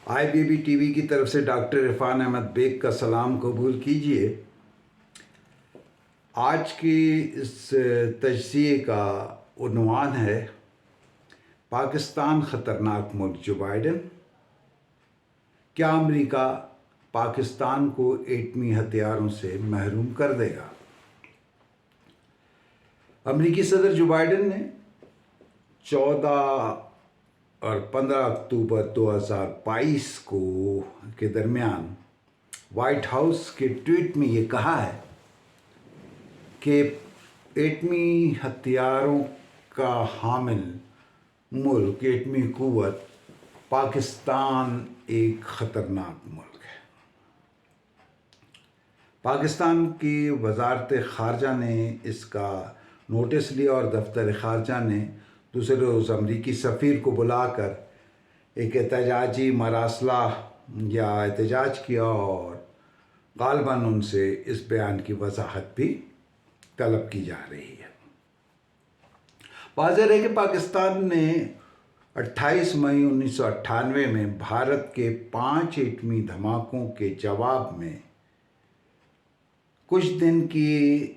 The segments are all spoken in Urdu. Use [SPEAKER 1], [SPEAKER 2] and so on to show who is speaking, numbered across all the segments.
[SPEAKER 1] IBB ٹی وی کی طرف سے ڈاکٹر عرفان احمد بیگ کا سلام قبول کیجیے۔ آج کی اس تجزیے کا عنوان ہے پاکستان خطرناک ملک جو بائیڈن، کیا امریکہ پاکستان کو ایٹمی ہتھیاروں سے محروم کر دے گا؟ امریکی صدر جو بائیڈن نے 14 اور 15 اکتوبر 2022 کے درمیان وائٹ ہاؤس کے ٹویٹ میں یہ کہا ہے کہ ایٹمی ہتھیاروں کا حامل ملک، ایٹمی قوت پاکستان ایک خطرناک ملک ہے۔ پاکستان کی وزارت خارجہ نے اس کا نوٹس لیا اور دفتر خارجہ نے دوسرے روز امریکی سفیر کو بلا کر ایک احتجاجی مراسلہ یا احتجاج کیا اور غالباً ان سے اس بیان کی وضاحت بھی طلب کی جا رہی ہے۔ واضح ہے کہ پاکستان نے 28 مئی 1998 میں بھارت کے 5 ایٹمی دھماکوں کے جواب میں کچھ دن کی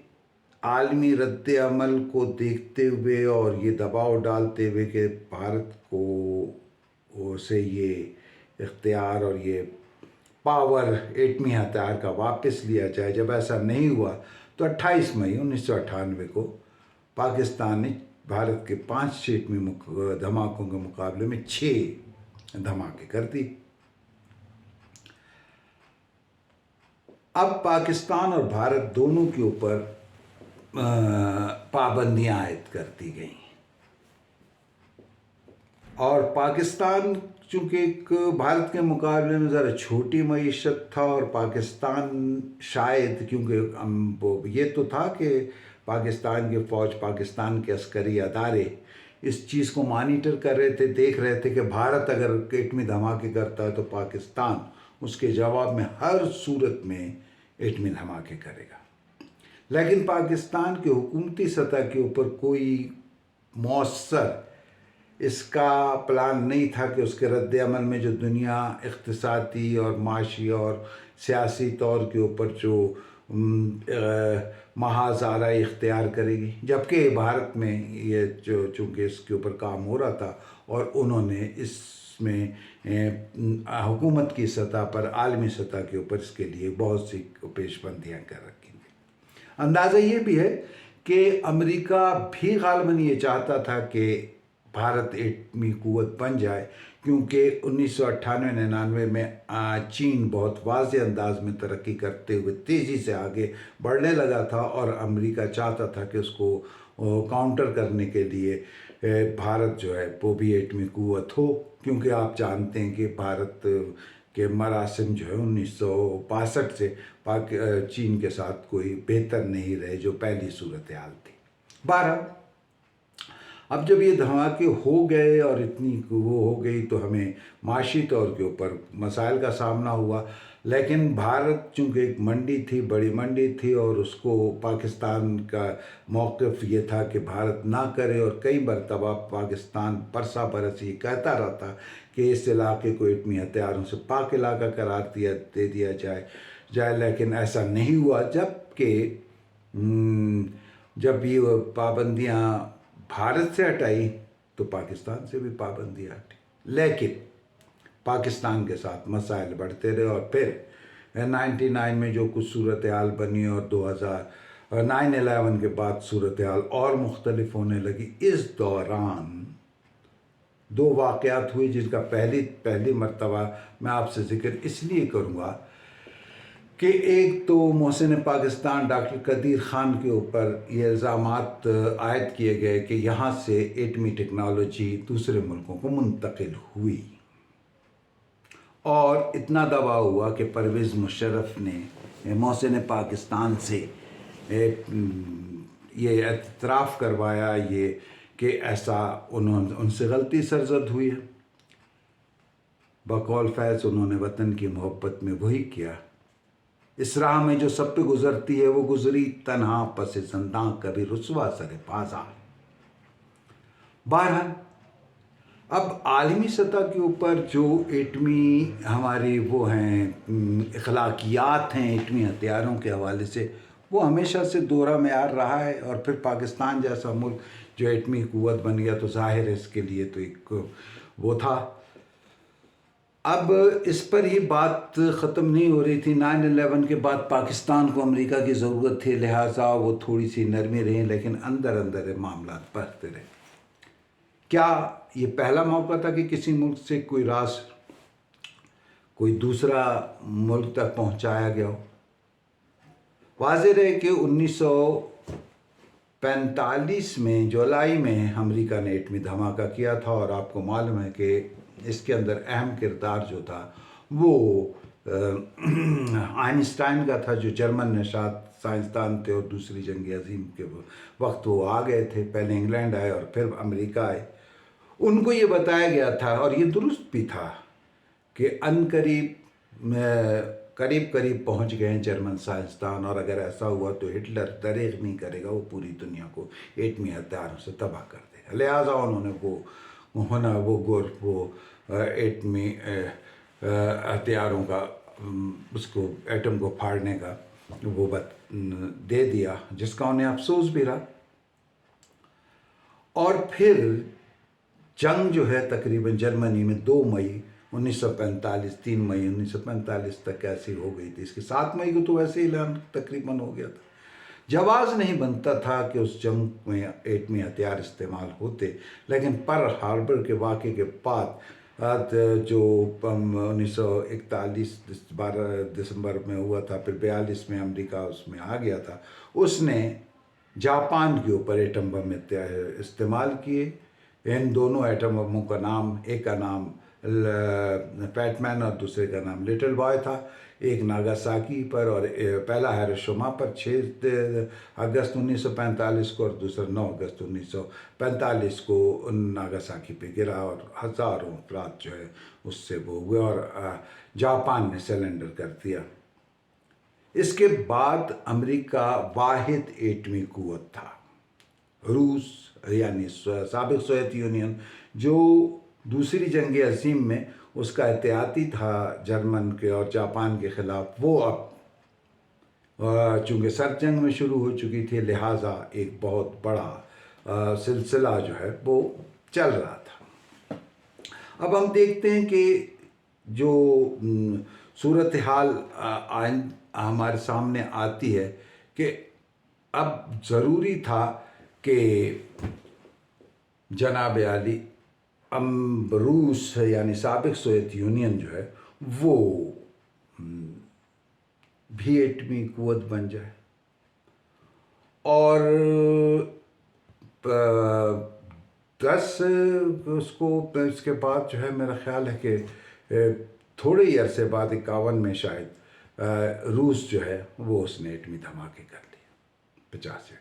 [SPEAKER 1] عالمی رد عمل کو دیکھتے ہوئے اور یہ دباؤ ڈالتے ہوئے کہ بھارت کو سے یہ اختیار اور یہ پاور ایٹمی ہتھیار کا واپس لیا جائے، جب ایسا نہیں ہوا تو 28 مئی 1998 کو پاکستان نے بھارت کے 5 ایٹمی دھماکوں کے مقابلے میں 6 دھماکے کر دی۔ اب پاکستان اور بھارت دونوں کے اوپر پابندیاں عائد کر دی گئیں، اور پاکستان چونکہ ایک بھارت کے مقابلے میں ذرا چھوٹی معیشت تھا، اور پاکستان شاید کیونکہ یہ تو تھا کہ پاکستان کی فوج، پاکستان کے عسکری ادارے اس چیز کو مانیٹر کر رہے تھے، دیکھ رہے تھے کہ بھارت اگر ایٹمی دھماکے کرتا ہے تو پاکستان اس کے جواب میں ہر صورت میں ایٹمی دھماکے کرے گا۔ لیکن پاکستان کے حکومتی سطح کے اوپر کوئی مؤثر اس کا پلان نہیں تھا کہ اس کے رد عمل میں جو دنیا اقتصادی اور معاشی اور سیاسی طور کے اوپر جو محاذ آرائی اختیار کرے گی، جبکہ بھارت میں یہ چونکہ اس کے اوپر کام ہو رہا تھا اور انہوں نے اس میں حکومت کی سطح پر، عالمی سطح کے اوپر اس کے لیے بہت سی پیش بندیاں کر رکھی تھیں۔ اندازہ یہ بھی ہے کہ امریکہ بھی غالباً یہ چاہتا تھا کہ بھارت ایٹمی قوت بن جائے، کیونکہ 1998-99 میں چین بہت واضح انداز میں ترقی کرتے ہوئے تیزی سے آگے بڑھنے لگا تھا، اور امریکہ چاہتا تھا کہ اس کو کاؤنٹر کرنے کے لیے بھارت جو ہے وہ بھی ایٹمی قوت ہو، کیونکہ آپ جانتے ہیں کہ بھارت کے مراسم جو ہے 1962 سے چین کے ساتھ کوئی بہتر نہیں رہے، جو پہلی صورتحال تھی۔ بہرحال اب جب یہ دھماکے ہو گئے اور اتنی وہ ہو گئی تو ہمیں معاشی طور کے اوپر مسائل کا سامنا ہوا، لیکن بھارت چونکہ ایک منڈی تھی، بڑی منڈی تھی، اور اس کو پاکستان کا موقف یہ تھا کہ بھارت نہ کرے، اور کئی مرتبہ پاکستان برسا برس یہ کہتا رہتا کہ اس علاقے کو ایٹمی ہتھیاروں سے پاک علاقہ قرار دے دیا جائے، لیکن ایسا نہیں ہوا، جب یہ پابندیاں بھارت سے ہٹائی تو پاکستان سے بھی پابندیاں ہٹی، لیکن پاکستان کے ساتھ مسائل بڑھتے رہے، اور پھر 99 میں جو کچھ صورتحال بنی اور 9/11 کے بعد صورتحال اور مختلف ہونے لگی۔ اس دوران 2 واقعات ہوئے جن کا پہلی مرتبہ میں آپ سے ذکر اس لیے کروں گا کہ ایک تو محسن پاکستان ڈاکٹر قدیر خان کے اوپر یہ الزامات عائد کیے گئے کہ یہاں سے ایٹمی ٹیکنالوجی دوسرے ملکوں کو منتقل ہوئی، اور اتنا دباؤ ہوا کہ پرویز مشرف نے محسن پاکستان سے یہ اعتراف کروایا یہ کہ ایسا ان سے غلطی سرزد ہوئی ہے۔ بقول فیض انہوں نے وطن کی محبت میں وہی کیا، اس راہ میں جو سب پہ گزرتی ہے وہ گزری تنہا پس زنداں، کبھی رسوا سر بازار۔ بہرحال اب عالمی سطح کے اوپر جو ایٹمی ہماری وہ ہیں اخلاقیات ہیں ایٹمی ہتھیاروں کے حوالے سے، وہ ہمیشہ سے دوہرا معیار رہا ہے، اور پھر پاکستان جیسا ملک جو ایٹمی قوت بن گیا تو ظاہر ہے اس کے لیے تو ایک وہ تھا۔ اب اس پر ہی بات ختم نہیں ہو رہی تھی۔ 9/11 کے بعد پاکستان کو امریکہ کی ضرورت تھی، لہٰذا وہ تھوڑی سی نرمی رہیں، لیکن اندر اندر یہ معاملات بڑھتے رہے۔ کیا یہ پہلا موقع تھا کہ کسی ملک سے کوئی راز کوئی دوسرا ملک تک پہنچایا گیا ہو؟ واضح رہے کہ 1945 میں جولائی میں امریکہ نے ایٹمی دھماکہ کیا تھا، اور آپ کو معلوم ہے کہ اس کے اندر اہم کردار جو تھا وہ آئنسٹائن کا تھا، جو جرمن نژاد سائنسدان تھے اور دوسری جنگ عظیم کے وقت وہ آ گئے تھے۔ پہلے انگلینڈ آئے اور پھر امریکہ آئے۔ ان کو یہ بتایا گیا تھا، اور یہ درست بھی تھا، کہ قریب پہنچ گئے ہیں جرمن سائنسدان، اور اگر ایسا ہوا تو ہٹلر دریغ نہیں کرے گا، وہ پوری دنیا کو ایٹمی ہتھیاروں سے تباہ کر دے گا۔ لہٰذا انہوں نے وہ ایٹمی ہتھیاروں کا اس کو ایٹم کو پھاڑنے کا وہ دے دیا، جس کا انہیں افسوس بھی رہا۔ اور پھر جنگ جو ہے تقریباً جرمنی میں 2 مئی 1945 3 مئی 1945 تک ایسی ہو گئی تھی۔ اس کے 7 مئی کو تو ویسے اعلان تقریباً ہو گیا تھا۔ جواز نہیں بنتا تھا کہ اس جنگ میں ایٹمی ہتھیار استعمال ہوتے، لیکن پرل ہاربر کے واقعے کے بعد جو 1941 12 دسمبر میں ہوا تھا، پھر 42 میں امریکہ اس میں آ گیا تھا، اس نے جاپان کے اوپر ایٹم بم استعمال کیے۔ ان دونوں ایٹم بموں کا نام، ایک کا نام فیٹ مین اور دوسرے کا نام لٹل بوائے تھا۔ ایک ناگاساکی پر اور پہلا ہیروشیما پر 6 اگست 1945 کو، اور دوسرا 9 اگست 1945 کو ناگاساکی پہ گرا، اور ہزاروں افراد جو ہے اس سے وہ ہوئے، اور جاپان نے سرنڈر کر دیا۔ اس کے بعد امریکہ واحد ایٹمی قوت تھا۔ روس یعنی سابق سوویت یونین، جو دوسری جنگ عظیم میں اس کا احتیاطی تھا جرمن کے اور جاپان کے خلاف، وہ اب چونکہ سرد جنگ میں شروع ہو چکی تھی، لہٰذا ایک بہت بڑا سلسلہ جو ہے وہ چل رہا تھا۔ اب ہم دیکھتے ہیں کہ جو صورتحال ہمارے سامنے آتی ہے کہ اب ضروری تھا کہ جناب عالی روس یعنی سابق سوویت یونین جو ہے وہ بھی ایٹمی قوت بن جائے، اور 10 اس کے بعد جو ہے میرا خیال ہے کہ تھوڑے ہی عرصے بعد 51 میں شاید روس جو ہے وہ اس نے ایٹمی دھماکے کر لیے 50 کا۔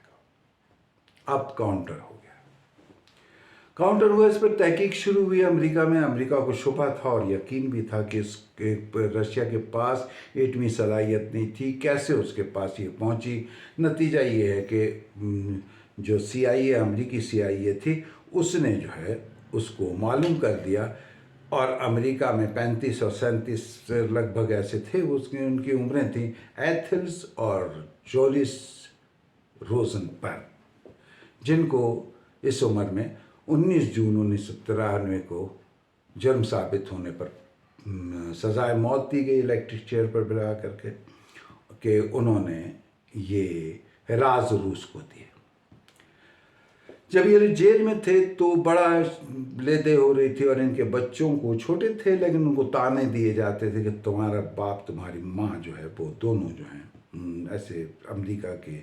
[SPEAKER 1] اب کاؤنٹر ہو گیا، اس پر تحقیق شروع ہوئی امریکہ میں۔ امریکہ کو شبہ تھا اور یقین بھی تھا کہ رشیا کے پاس ایٹمی صلاحیت نہیں تھی، کیسے اس کے پاس یہ پہنچی۔ نتیجہ یہ ہے کہ جو CIA امریکی CIA تھی، اس نے جو ہے اس کو معلوم کر دیا، اور امریکہ میں 35 اور 37 لگ بھگ ایسے تھے، ان کی عمریں تھیں، ایتھلز اور جولس روزنبرگ، جن کو اس عمر میں 19 جون 1993 کو جرم ثابت ہونے پر سزائے موت دی گئی الیکٹرک چیئر پر بلا کر کے، کہ انہوں نے یہ راز روس کو دیے۔ جب یہ جیل میں تھے تو بڑا لے دے ہو رہی تھی، اور ان کے بچوں کو، چھوٹے تھے لیکن ان کو تانے دیے جاتے تھے کہ تمہارا باپ تمہاری ماں جو ہے وہ دونوں جو ہیں ایسے امریکہ کے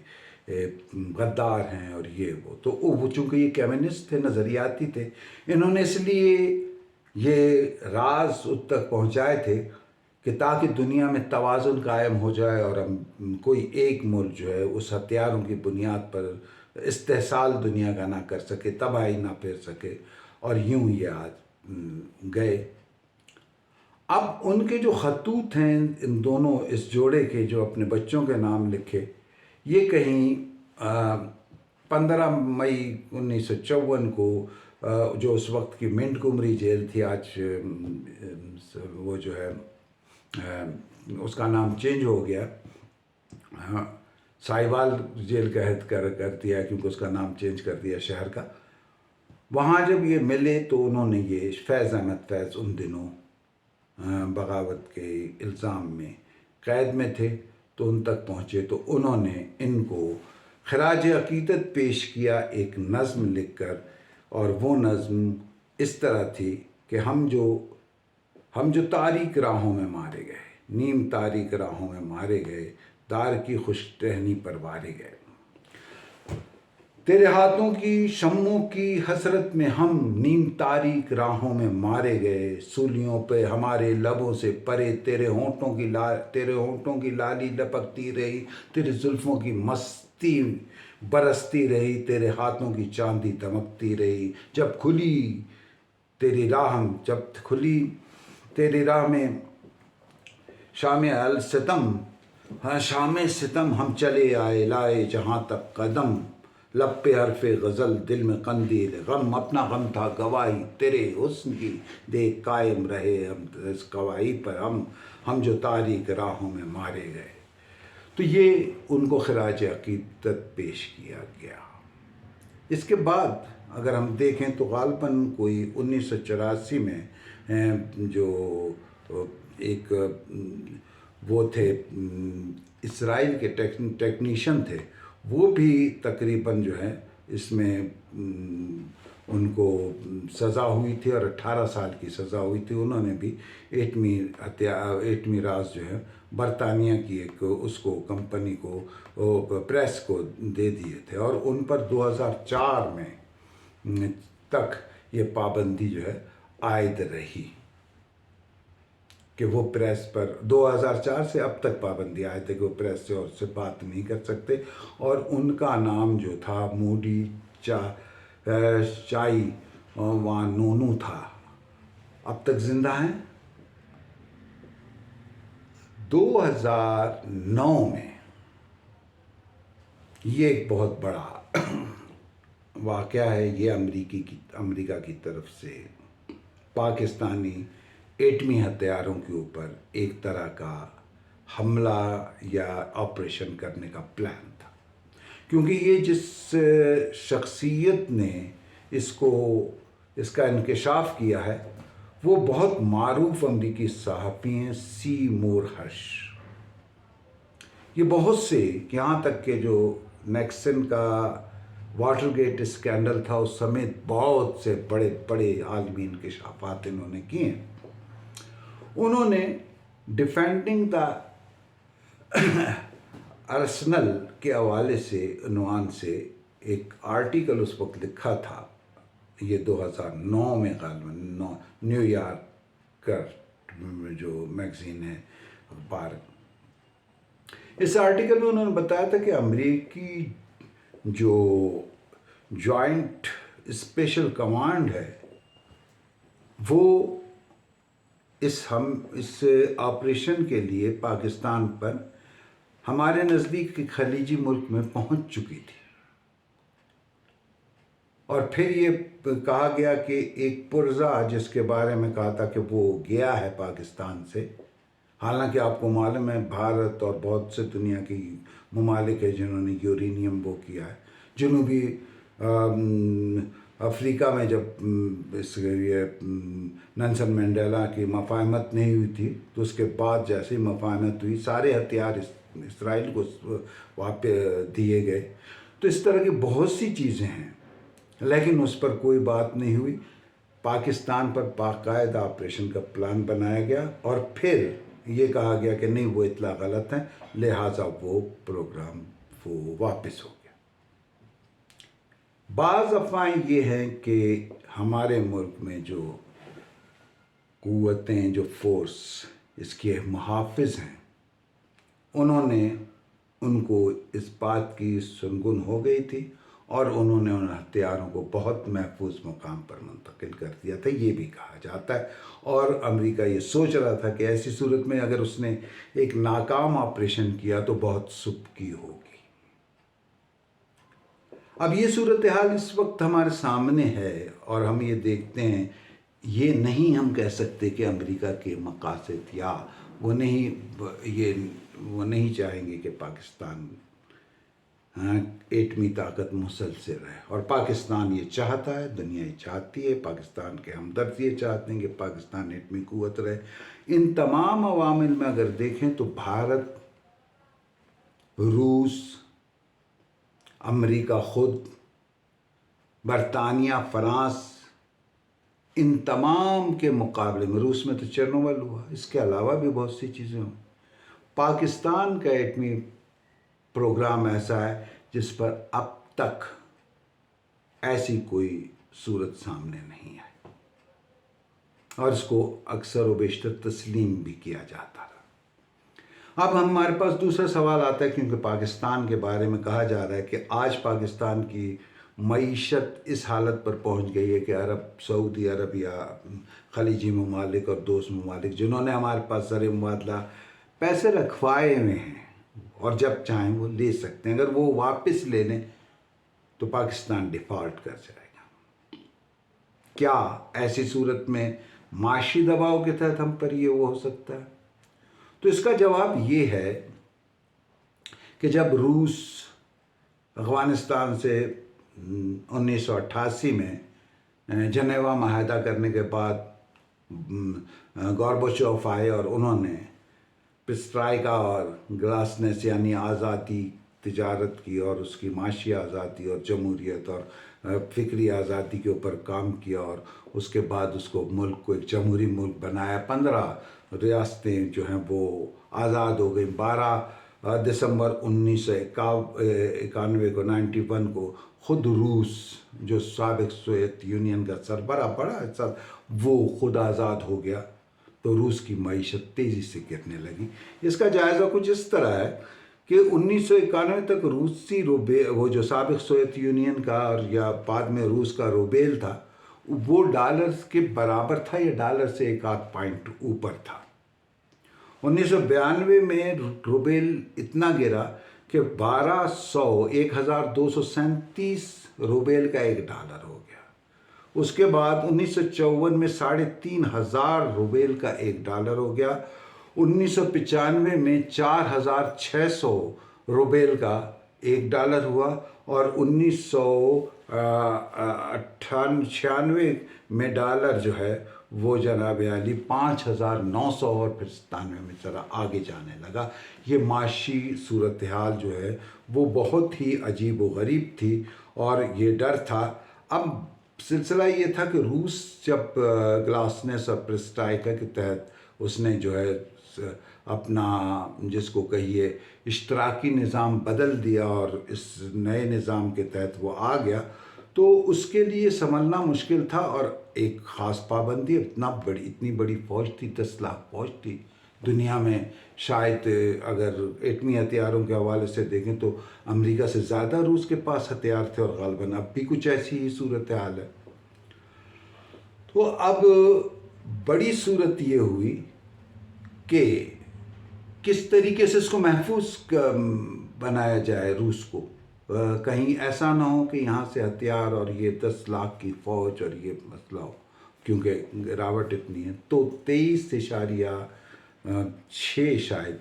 [SPEAKER 1] غدار ہیں، اور یہ تو وہ چونکہ یہ کمیونسٹ تھے، نظریاتی تھے، انہوں نے اس لیے یہ راز اس تک پہنچائے تھے کہ تاکہ دنیا میں توازن قائم ہو جائے، اور کوئی ایک ملک جو ہے اس ہتھیاروں کی بنیاد پر استحصال دنیا کا نہ کر سکے، تباہی نہ پھیر سکے، اور یوں یہ آج گئے۔ اب ان کے جو خطوط ہیں ان دونوں اس جوڑے کے، جو اپنے بچوں کے نام لکھے، یہ کہیں 15 مئی 1954 کو جو اس وقت کی منٹ کمری جیل تھی، آج وہ جو ہے اس کا نام چینج ہو گیا، سائیوال جیل کر دیا کیونکہ اس کا نام چینج کر دیا شہر کا. وہاں جب یہ ملے تو انہوں نے یہ فیض احمد فیض ان دنوں بغاوت کے الزام میں قید میں تھے، تو ان تک پہنچے تو انہوں نے ان کو خراج عقیدت پیش کیا ایک نظم لکھ کر. اور وہ نظم اس طرح تھی کہ ہم جو تاریک راہوں میں مارے گئے، نیم تاریک راہوں میں مارے گئے، دار کی خوش ٹہنی پر وارے گئے. تیرے ہاتھوں کی شموں کی حسرت میں ہم نیم تاریک راہوں میں مارے گئے. سولیوں پہ ہمارے لبوں سے پرے تیرے ہونٹوں کی لالی لپکتی رہی، تیرے زلفوں کی مستی برستی رہی، تیرے ہاتھوں کی چاندی دمکتی رہی. جب کھلی تیری راہ میں شام ستم ہم چلے آئے، لائے جہاں تک قدم. لب پہ حرف غزل، دل میں قندیل غم، اپنا غم تھا گواہی تیرے حسن کی، دیکھ قائم رہے ہم اس گواہی پر، ہم جو تاریک راہوں میں مارے گئے. تو یہ ان کو خراج عقیدت پیش کیا گیا. اس کے بعد اگر ہم دیکھیں تو غالباً کوئی 1984 میں جو ایک وہ تھے اسرائیل کے ٹیکنیشین تھے، وہ بھی تقریباً جو ہے اس میں ان کو سزا ہوئی تھی اور 18 سال کی سزا ہوئی تھی. انہوں نے بھی ایٹمی راز جو ہے برطانیہ کی ایک اس کو کمپنی کو پریس کو دے دیے تھے، اور ان پر 2004 میں تک یہ پابندی جو ہے عائد رہی کہ وہ پریس پر 2004 سے اب تک پابندی آئے تھے کہ وہ پریس سے اور سے بات نہیں کر سکتے. اور ان کا نام جو تھا موڈی چائی وانونو تھا. اب تک زندہ ہیں. 2009 میں یہ ایک بہت بڑا واقعہ ہے. یہ امریکہ کی طرف سے پاکستانی ایٹمی ہتھیاروں کے اوپر ایک طرح کا حملہ یا آپریشن کرنے کا پلان تھا، کیونکہ یہ جس شخصیت نے اس کا انکشاف کیا ہے وہ بہت معروف امریکی صحافی ہیں، سیمور ہرش. یہ بہت سے یہاں تک کہ جو نیکسن کا واٹر گیٹ اسکینڈل تھا اس سمیت بہت سے بڑے بڑے عالمی انکشافات انہوں نے کیے ہیں. انہوں نے ڈیفینڈنگ دا ارسنل کے حوالے سے عنوان سے ایک آرٹیکل اس وقت لکھا تھا. یہ 2009 میں غالباً نیو یارکر جو میگزین ہے اخبار، اس آرٹیکل میں انہوں نے بتایا تھا کہ امریکی جو جوائنٹ اسپیشل کمانڈ ہے وہ اس آپریشن کے لیے پاکستان پر ہمارے نزدیک خلیجی ملک میں پہنچ چکی تھی. اور پھر یہ کہا گیا کہ ایک پرزہ جس کے بارے میں کہا تھا کہ وہ گیا ہے پاکستان سے، حالانکہ آپ کو معلوم ہے بھارت اور بہت سے دنیا کی ممالک ہیں جنہوں نے یورینیم وہ کیا ہے. جنوبی افریقہ میں جب نیلسن منڈیلا کی مفاہمت نہیں ہوئی تھی تو اس کے بعد جیسے ہی مفاہمت ہوئی سارے ہتھیار اسرائیل کو واپس دیے گئے. تو اس طرح کی بہت سی چیزیں ہیں لیکن اس پر کوئی بات نہیں ہوئی. پاکستان پر باقاعدہ آپریشن کا پلان بنایا گیا اور پھر یہ کہا گیا کہ نہیں وہ اطلاع غلط ہے، لہٰذا وہ پروگرام وہ واپس ہو گیا. بعض افواہیں یہ ہیں کہ ہمارے ملک میں جو قوتیں جو فورس اس کے محافظ ہیں انہوں نے ان کو اس بات کی سنگن ہو گئی تھی اور انہوں نے ان ہتھیاروں کو بہت محفوظ مقام پر منتقل کر دیا تھا، یہ بھی کہا جاتا ہے. اور امریکہ یہ سوچ رہا تھا کہ ایسی صورت میں اگر اس نے ایک ناکام آپریشن کیا تو بہت سبکی ہوگی. اب یہ صورتحال اس وقت ہمارے سامنے ہے اور ہم یہ دیکھتے ہیں، یہ نہیں ہم کہہ سکتے کہ امریکہ کے مقاصد یا وہ نہیں چاہیں گے کہ پاکستان ایٹمی طاقت مسلسل رہے، اور پاکستان یہ چاہتا ہے، دنیا یہ چاہتی ہے، پاکستان کے ہمدرد یہ چاہتے ہیں کہ پاکستان ایٹمی قوت رہے۔ ان تمام عوامل میں اگر دیکھیں تو بھارت، روس، امریکہ خود، برطانیہ، فرانس، ان تمام کے مقابلے میں، روس میں تو چرنوبل ہوا، اس کے علاوہ بھی بہت سی چیزیں ہوں، پاکستان کا ایٹمی پروگرام ایسا ہے جس پر اب تک ایسی کوئی صورت سامنے نہیں آئی، اور اس کو اکثر و بیشتر تسلیم بھی کیا جاتا رہا۔ اب ہمارے پاس دوسرا سوال آتا ہے، کیونکہ پاکستان کے بارے میں کہا جا رہا ہے کہ آج پاکستان کی معیشت اس حالت پر پہنچ گئی ہے کہ سعودی عرب یا خلیجی ممالک اور دوست ممالک جنہوں نے ہمارے پاس زر مبادلہ پیسے رکھوائے ہوئے ہیں اور جب چاہیں وہ لے سکتے ہیں، اگر وہ واپس لے لیں تو پاکستان ڈیفالٹ کر جائے گا۔ کیا ایسی صورت میں معاشی دباؤ کے تحت ہم پر یہ وہ ہو سکتا ہے؟ تو اس کا جواب یہ ہے کہ جب روس افغانستان سے 1988 میں جنیوا معاہدہ کرنے کے بعد گورباچوف آئے اور انہوں نے پسٹرائکا اور گلاسنس یعنی آزادی تجارت کی اور اس کی معاشی آزادی اور جمہوریت اور فکری آزادی کے اوپر کام کیا، اور اس کے بعد اس کو ملک کو ایک جمہوری ملک بنایا۔ 15 ریاستیں جو ہیں وہ آزاد ہو گئیں۔ 12 دسمبر 1991 کو 91 کو خود روس جو سابق سوویت یونین کا سربراہ پڑا وہ خود آزاد ہو گیا، تو روس کی معیشت تیزی سے گرنے لگی۔ اس کا جائزہ کچھ اس طرح ہے کہ 1991 تک روسی وہ جو سابق سوویت یونین کا اور یا بعد میں روس کا روبیل تھا، وہ ڈالر کے برابر تھا یا ڈالر سے ایک آدھ پوائنٹ اوپر تھا۔ 1992 میں روبیل اتنا گرا کہ 1237 روبیل کا ایک ڈالر ہو گیا۔ اس کے بعد 1954 میں 3500 روبیل کا ایک ڈالر ہو گیا۔ 1995 میں 4600 روبیل کا ایک ڈالر ہوا، اور 1996 میں ڈالر جو ہے وہ جناب عالی 5900 اور پھر 97 میں ذرا آگے جانے لگا۔ یہ معاشی صورتحال جو ہے وہ بہت ہی عجیب و غریب تھی، اور یہ ڈر تھا۔ اب سلسلہ یہ تھا کہ روس جب گلاسنس اور پرسٹائکا کے تحت اس نے جو ہے اپنا جس کو کہیے اشتراکی نظام بدل دیا اور اس نئے نظام کے تحت وہ آ گیا، تو اس کے لیے سنبھلنا مشکل تھا، اور ایک خاص پابندی، اتنی بڑی فوج تھی، 10 لاکھ فوج تھی دنیا میں۔ شاید اگر ایٹمی ہتھیاروں کے حوالے سے دیکھیں تو امریکہ سے زیادہ روس کے پاس ہتھیار تھے، اور غالباً اب بھی کچھ ایسی ہی صورتحال ہے۔ تو اب بڑی صورت یہ ہوئی کہ کس طریقے سے اس کو محفوظ بنایا جائے روس کو، کہیں ایسا نہ ہو کہ یہاں سے ہتھیار اور یہ 10 لاکھ کی فوج اور یہ مسئلہ ہو، کیونکہ گراوٹ اتنی ہے۔ تو 23.6 شاید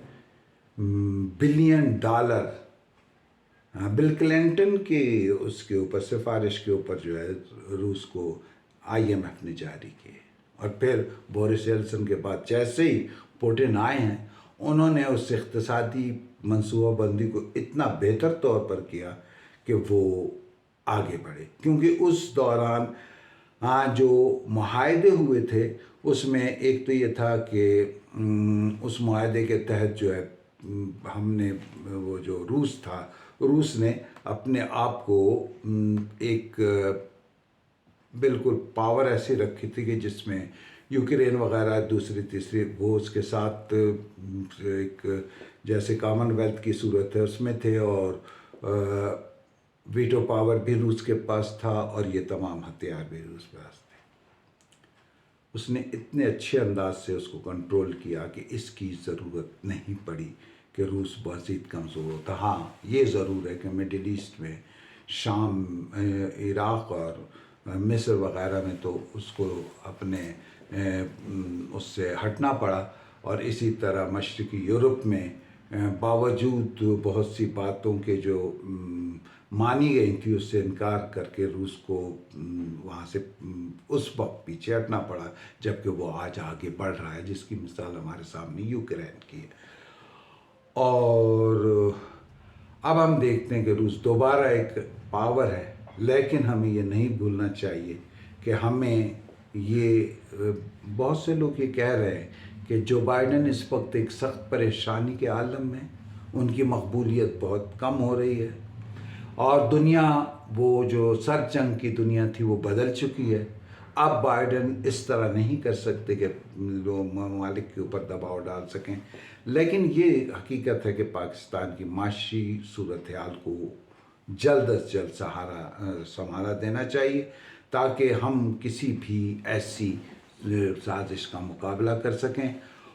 [SPEAKER 1] بلین ڈالر بل کلنٹن کے اس کے اوپر سفارش کے اوپر جو ہے روس کو IMF نے جاری کیے، اور پھر بورس یلسن کے بعد جیسے ہی پوٹن آئے ہیں انہوں نے اس اقتصادی منصوبہ بندی کو اتنا بہتر طور پر کیا کہ وہ آگے بڑھے، کیونکہ اس دوران جو معاہدے ہوئے تھے اس میں ایک تو یہ تھا کہ اس معاہدے کے تحت جو ہے ہم نے وہ جو روس نے اپنے آپ کو ایک بالکل پاور ایسی رکھی تھی کہ جس میں یوکرین وغیرہ دوسری تیسری وہ اس کے ساتھ ایک جیسے کامن ویلتھ کی صورت ہے اس میں تھے، اور ویٹو پاور بھی روس کے پاس تھا، اور یہ تمام ہتھیار بھی روس کے پاس تھے۔ اس نے اتنے اچھے انداز سے اس کو کنٹرول کیا کہ اس کی ضرورت نہیں پڑی کہ روس مزید کمزور ہوتا۔ ہاں یہ ضرور ہے کہ مڈل ایسٹ میں شام، عراق اور مصر وغیرہ میں تو اس کو اپنے اس سے ہٹنا پڑا، اور اسی طرح مشرقی یورپ میں باوجود بہت سی باتوں کے جو مانی گئی تھی اس سے انکار کر کے روس کو وہاں سے اس وقت پیچھے ہٹنا پڑا، جبکہ وہ آج آگے بڑھ رہا ہے، جس کی مثال ہمارے سامنے یوکرین کی ہے۔ اور اب ہم دیکھتے ہیں کہ روس دوبارہ ایک پاور ہے، لیکن ہمیں یہ نہیں بھولنا چاہیے کہ ہمیں یہ بہت سے لوگ یہ کہہ رہے ہیں کہ جو بائیڈن اس وقت ایک سخت پریشانی کے عالم میں، ان کی مقبولیت بہت کم ہو رہی ہے، اور دنیا وہ جو سر جنگ کی دنیا تھی وہ بدل چکی ہے۔ اب بائیڈن اس طرح نہیں کر سکتے کہ لوگ ممالک کے اوپر دباؤ ڈال سکیں، لیکن یہ حقیقت ہے کہ پاکستان کی معاشی صورتحال کو جلد از جلد سنبھالا دینا چاہیے، تاکہ ہم کسی بھی ایسی سازش کا مقابلہ کر سکیں۔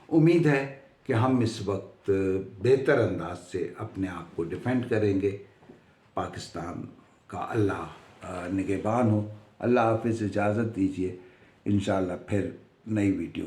[SPEAKER 1] امید ہے کہ ہم اس وقت بہتر انداز سے اپنے آپ کو ڈیفینڈ کریں گے۔ پاکستان کا اللہ نگہبان ہو۔ اللہ حافظ، اجازت دیجیے، انشاءاللہ پھر نئی ویڈیو